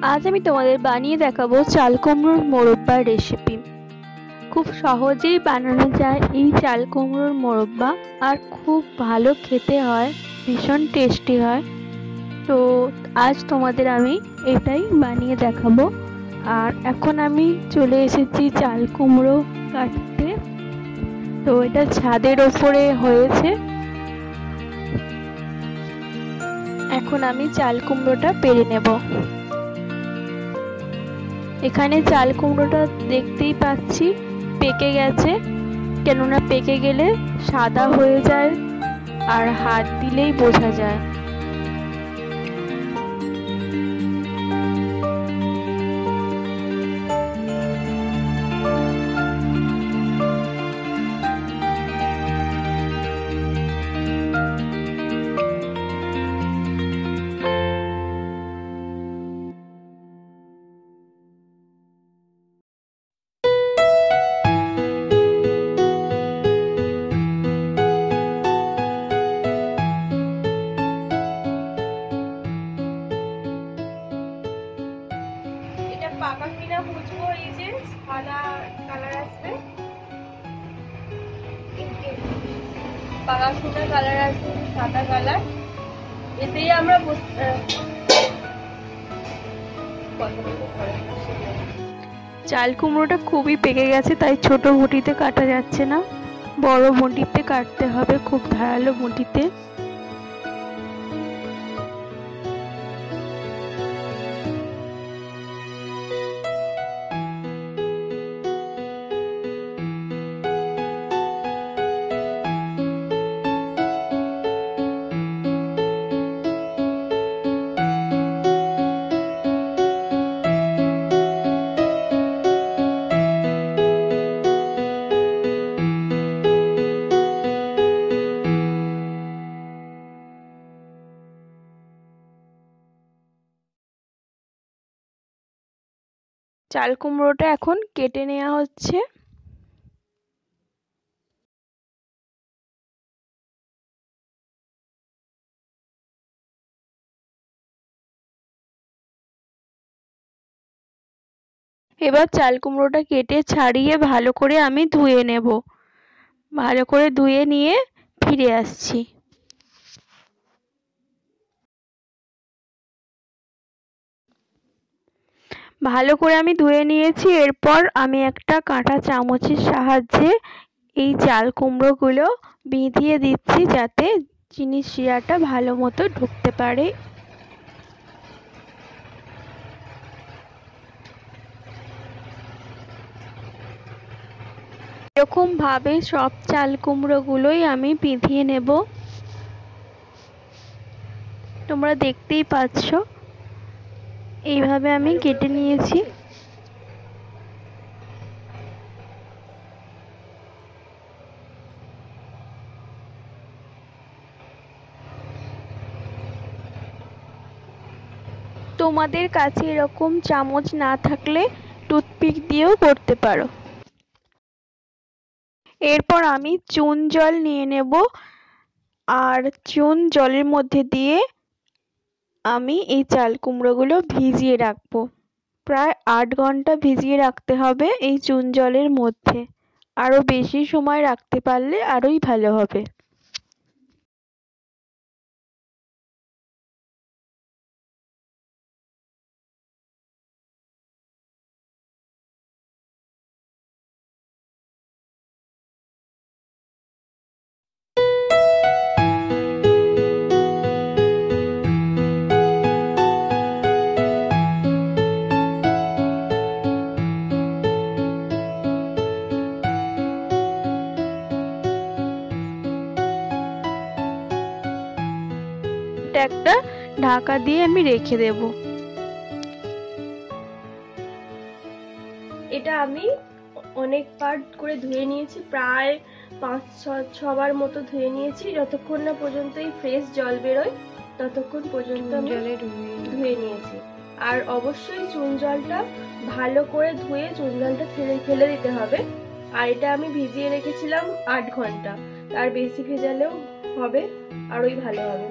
আজ আমি তোমাদের বানিয়ে দেখাবো চাল কুমড়োর মোরব্বার রেসিপি। খুব সহজেই বানানো যায় এই চাল কুমড়োর মোরব্বা, আর খুব ভালো খেতে হয়, ভীষণ টেস্টি হয়। তো আজ তোমাদের আমি এটাই বানিয়ে দেখাবো। আর এখন আমি চলে এসেছি চাল কুমড়ো কাটতে। তো এটা ছাদের ওপরে হয়েছে। এখন আমি চাল কুমড়োটা পেরে নেব। এখানে চাল কুমড়োটা দেখতেই পাচ্ছি পেকে গেছে, কেননা পেকে গেলে সাদা হয়ে যায় আর হাত দিলেই বোঝা যায়। পাকা কিনা বুঝবো, এই যে সাদা কালার আসবে, পাকা কিনা কালার আসবে, সাদা কালার, এতেই আমরা চাল কুমড়োটা খুবই পেকে গেছে, তাই ছোট বটিতে কাটা যাচ্ছে না, বড় বটিতে কাটতে হবে, খুব ধারালো বটিতে। চাল কুমড়োটা এখন কেটে নেওয়া হচ্ছে। এবার চাল কুমড়োটা কেটে ছাড়িয়ে ভালো করে আমি ধুয়ে নেব। ভালো করে ধুয়ে নিয়ে ফিরে আসছি। ভালো করে আমি ধুয়ে নিয়েছি। এরপর আমি একটা কাঁটা চামচের সাহায্যে এই চাল কুমড়োগুলো বিঁধিয়ে দিচ্ছি, যাতে চিনির শিরাটা ভালো মতো ঢুকতে পারে। এরকম ভাবে সব চাল কুমড়োগুলোই আমি বিঁধিয়ে নেব। তোমরা দেখতেই পাচ্ছ, এইভাবে আমি কেটে নিয়েছি। তোমাদের কাছে এরকম চামচ না থাকলে টুথপিক দিয়েও করতে পারো। এরপর আমি চুন জল নিয়ে নেব, আর চুন জলের মধ্যে দিয়ে আমি এই চাল কুমড়োগুলো ভিজিয়ে রাখবো। প্রায় 8 ঘন্টা ভিজিয়ে রাখতে হবে এই চুন জলের মধ্যে। আরো বেশি সময় রাখতে পারলে আরোই ভালো হবে। একটা ঢাকা দিয়ে আমি রেখে দেব। এটা আমি অনেকবার করে ধুয়ে নিয়েছি, প্রায় 5-6 বার মতো ধুয়ে নিয়েছি। যতক্ষণ না পর্যন্ত এই ফ্রেশ জল বেরোয় ততক্ষণ পর্যন্ত আমি ধুয়ে নিয়েছি। আর অবশ্যই চুন জলটা ভালো করে ধুয়ে চুন জলটা ফেলে দিতে হবে। আর এটা আমি ভিজিয়ে রেখেছিলাম 8 ঘন্টা, তার বেশি ভেজালেও হবে, আরোই ভালো হবে।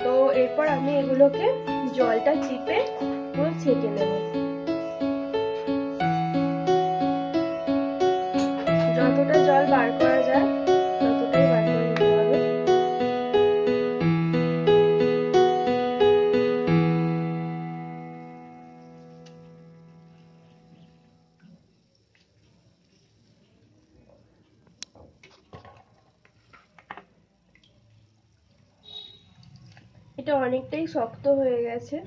তো এরপর আমি এগুলোকে জলটা চিপে করে ছেঁকে নেব। যতটা জল বার করা যায় ততটাই বার করে নিতে হবে। এটা অনেকটাই শক্ত হয়ে গেছে।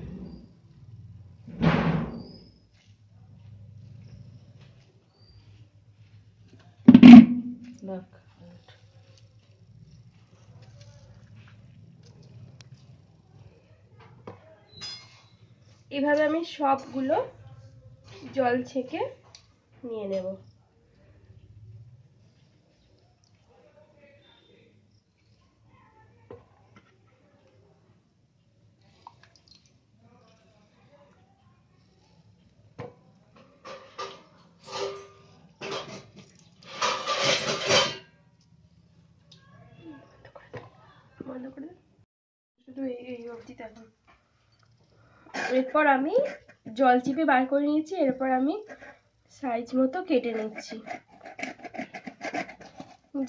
এভাবে আমি সবগুলো জল ছেঁকে নিয়ে নেব। এরপর আমি জল চিপে বার করে নিয়েছি। এরপর আমি সাইজ মতো কেটে নিচ্ছি।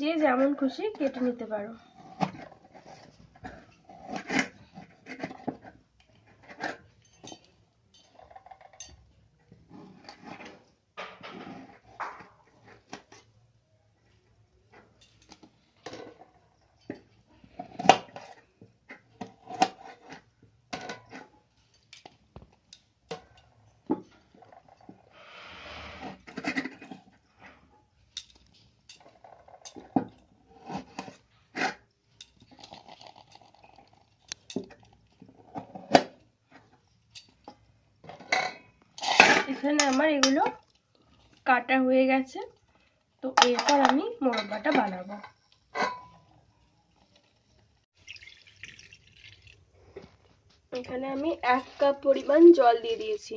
যে যেমন খুশি কেটে নিতে পারো। এখানে আমার এগুলো কাটা হয়ে গেছে। তো এরপর আমি মোরব্বাটা বানাবো। এখানে আমি 1 কাপ পরিমাণ জল দিয়ে দিয়েছি।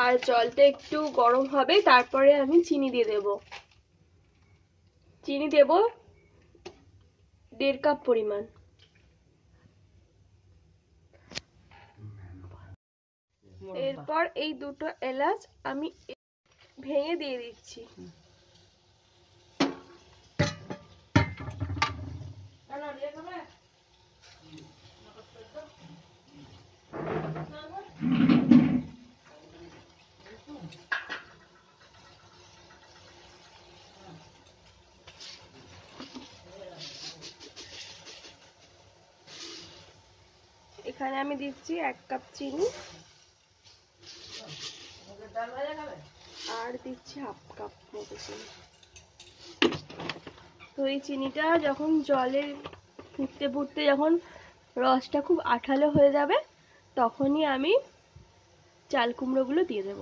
আর জলটা একটু গরম হবে, তারপরে আমি চিনি দিয়ে দেব। চিনি দেব 1.5 কাপ পরিমাণ। এরপর এই দুটো এলাচ আমি ভেঙে দিয়ে দিচ্ছি। এখানে আমি দিচ্ছি 1 কাপ চিনি আর দিচ্ছি 1/2 কাপ মতো চিনি। তো এই চিনিটা যখন জলে ফুটতে ফুটতে যখন রসটা খুব আঠালো হয়ে যাবে, তখনই আমি চাল কুমড়োগুলো দিয়ে দেব।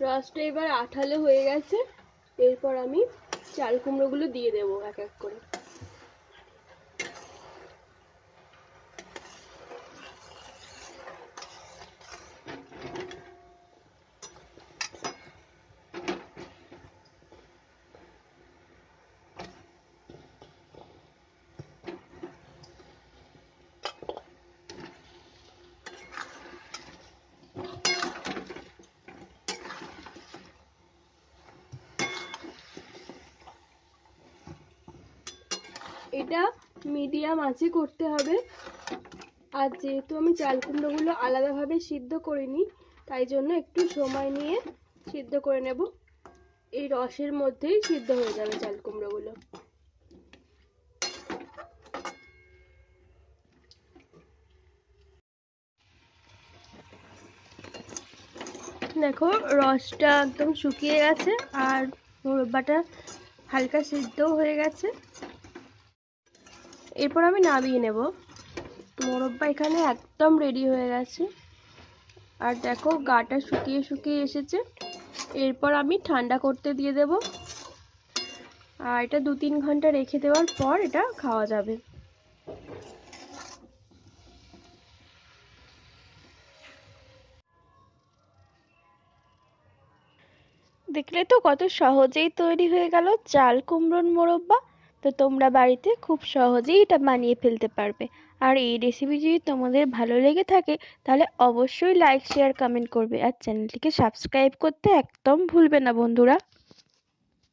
রসটা এবার আঠালো হয়ে গেছে। এরপর আমি চাল কুমড়োগুলো দিয়ে দেবো এক এক করে। এটা মিডিয়াম আঁচে করতে হবে। আর যেহেতু আমি চাল কুমড়োগুলো আলাদাভাবে সিদ্ধ করিনি, তাই জন্য একটু সময় নিয়ে সিদ্ধ করে নেব। এই রসের মধ্যেই সিদ্ধ হয়ে যাবে চাল কুমড়োগুলো। দেখো রসটা একদম শুকিয়ে গেছে আর মোরব্বাটা হালকা সিদ্ধও হয়ে গেছে। এরপর আমি নামিয়ে নেব। মোরব্বা এখানে একদম রেডি হয়ে গেছে। আর দেখো গাটা শুকিয়ে শুকিয়ে এসেছে। এরপর আমি ঠান্ডা করতে দিয়ে দেব। আর এটা 2-3 ঘন্টা রেখে দেওয়ার পর এটা খাওয়া যাবে। দেখলে তো কত সহজেই তৈরি হয়ে গেল চাল কুমড়োর মোরব্বা। তো তোমরা বাড়িতে খুব সহজেই এটা বানিয়ে ফেলতে পারবে। আর এই রেসিপি যদি তোমাদের ভালো লেগে থাকে তাহলে অবশ্যই লাইক শেয়ার কমেন্ট করবে আর চ্যানেলটিকে সাবস্ক্রাইব করতে একদম ভুলবে না বন্ধুরা।